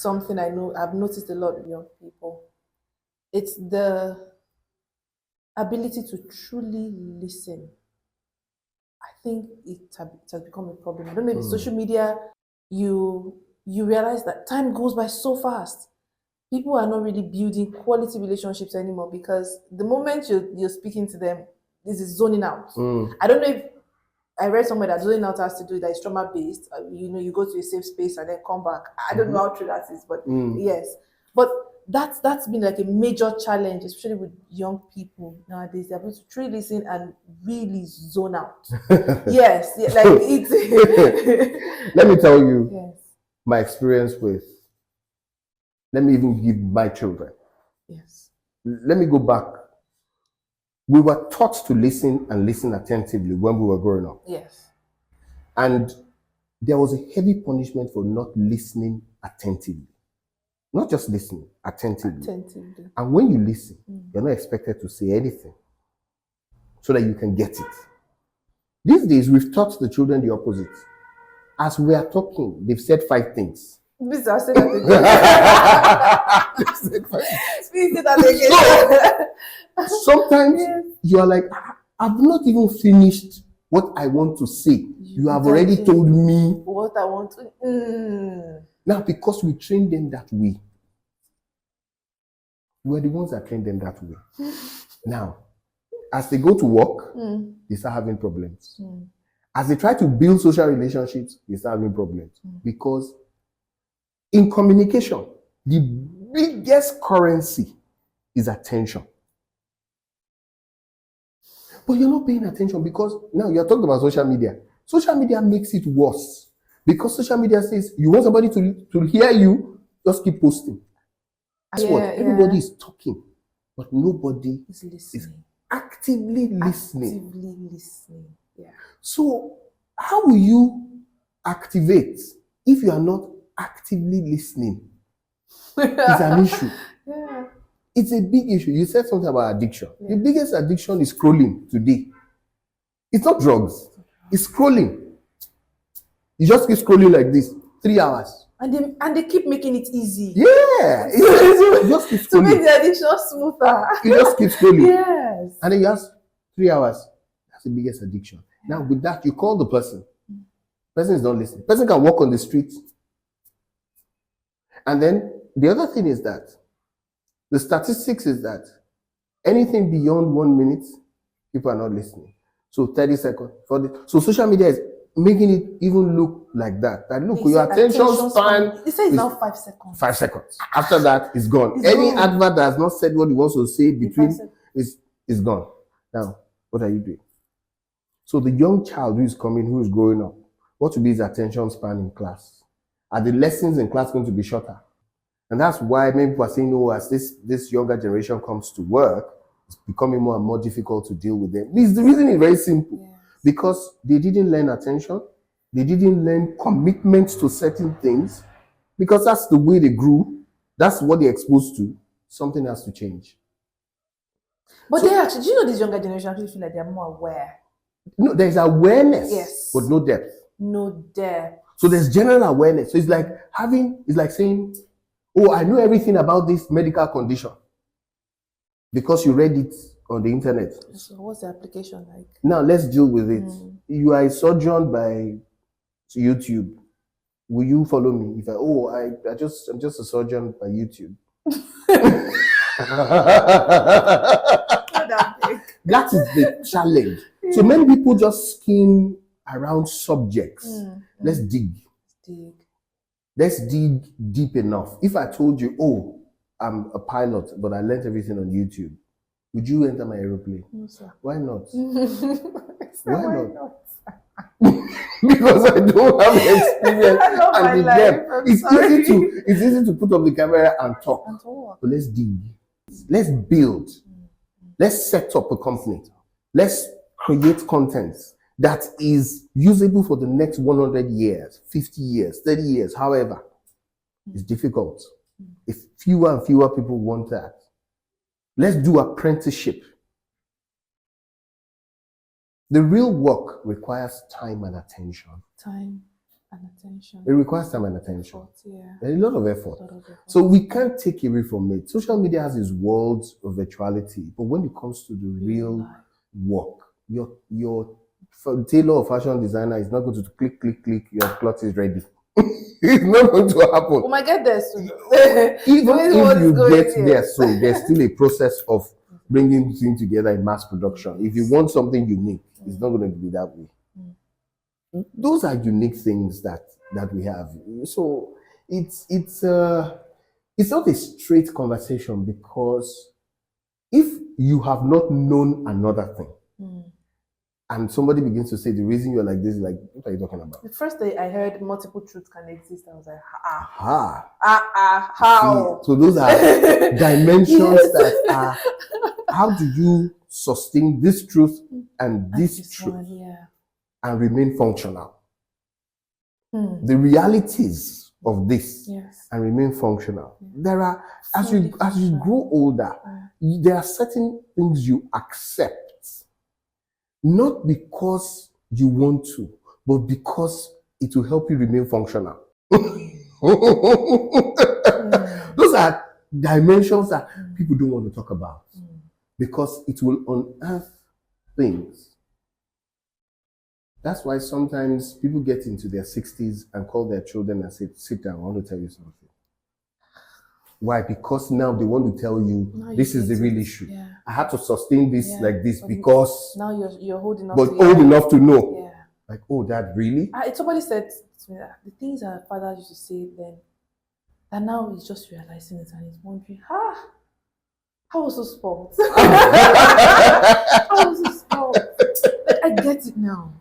something I know I've noticed a lot with young people. It's the ability to truly listen. I think it has become a problem. I don't know if it's social media, you realize that time goes by so fast. People are not really building quality relationships anymore because the moment you're speaking to them, this is zoning out. I don't know if I read somewhere that zoning out has to do that is trauma based. You go to a safe space and then come back. I don't know how true that is, but yes. But that's been like a major challenge, especially with young people nowadays. They're able to truly listen and really zone out. Yes, like it's. Let me tell you my experience with. Let me even give my children. Yes. Let me go back. We were taught to listen and listen attentively when we were growing up. Yes. And there was a heavy punishment for not listening attentively. Not just listening, attentively. And when you listen, you're not expected to say anything so that you can get it. These days, we've taught the children the opposite. As we are talking, they've said 5 things. Please, I'll say that again. Sometimes you are like, I've not even finished what I want to say. You have already told me what I want to. Now, because we trained them that way, we're the ones that trained them that way. Now, as they go to work, they start having problems. As they try to build social relationships, they start having problems. Because in communication, the biggest currency is attention. But you're not paying attention because now you're talking about social media. Social media makes it worse. Because social media says, you want somebody to hear you, just keep posting. That's what everybody is talking, but nobody is actively listening. Yeah. So how will you activate if you are not actively listening? It's an issue. Yeah. It's a big issue. You said something about addiction. The biggest addiction is scrolling today. It's not drugs. It's scrolling. You just keep scrolling like this, 3 hours. And they keep making it easy. Yeah. You just keep scrolling. To make the addiction smoother. You just keep scrolling. Yes. And then you ask 3 hours. That's the biggest addiction. Now with that, you call the person. The person is not listening. The person can walk on the street. And then the other thing is that the statistics is that anything beyond 1 minute, people are not listening. So 30 seconds. So social media is making it even look like that. That look, your attention span. They say it's now 5 seconds. 5 seconds. After that, it's gone. Any advert that has not said what he wants to say between is gone. Now, what are you doing? So the young child who is coming, who is growing up, what will be his attention span in class? Are the lessons in class going to be shorter? And that's why many people are saying, no, as this younger generation comes to work, it's becoming more and more difficult to deal with them. The reason is very simple. Yes. Because they didn't learn attention. They didn't learn commitment to certain things. Because that's the way they grew. That's what they're exposed to. Something has to change. But they actually, do you know this younger generation actually feel like they're more aware? No, there's awareness. Yes. But no depth. No depth. So there's general awareness. So it's like saying, oh, I know everything about this medical condition. Because you read it on the internet. So what's the application like? Now let's deal with it. You are a surgeon by YouTube. Will you follow me? If I'm just a surgeon by YouTube. That is the challenge. So many people just skim around subjects. Let's dig. Let's dig deep enough. If I told you, oh, I'm a pilot, but I learned everything on YouTube, would you enter my aeroplane? No, sir. Why not? Why not? Because I don't have experience and the depth. It's easy to put up the camera and talk. But let's dig. Let's build. Let's set up a company. Let's create content that is usable for the next 100 years, 50 years, 30 years, however. It's difficult. If fewer and fewer people want that. Let's do apprenticeship. The real work requires time and attention. Time. And attention. It requires time and attention. Effort, yeah. A lot of effort. A lot of effort. So we can't take away from it. Social media has its worlds of virtuality, but when it comes to the real work, your tailor or fashion designer is not going to click, your cloth is ready. It's not going to happen. We might get there soon. Even if you get there soon, there's still a process of bringing things together in mass production. If you want something unique, it's not going to be that way. Those are unique things that we have. So it's not a straight conversation, because if you have not known another thing, and somebody begins to say the reason you're like this is like, what are you talking about? The first day I heard multiple truths can exist, I was like, See, how? so those are dimensions that are, how do you sustain this truth and this truth and remain functional? The realities of this and remain functional. There are, as you grow older, there are certain things you accept. Not because you want to, but because it will help you remain functional. Those are dimensions that people don't want to talk about, because it will unearth things. That's why sometimes people get into their 60s and call their children and say, sit down, I want to tell you something. Why? Because now they want to tell you this is the real issue. Yeah. I had to sustain this like this, but because now you're old enough. But old enough to know. Yeah. Like, oh, Dad, really? Somebody said to me that the things our father used to say then, and now he's just realizing it and he's wondering, I was so spoiled. I was so spoiled. I get it now.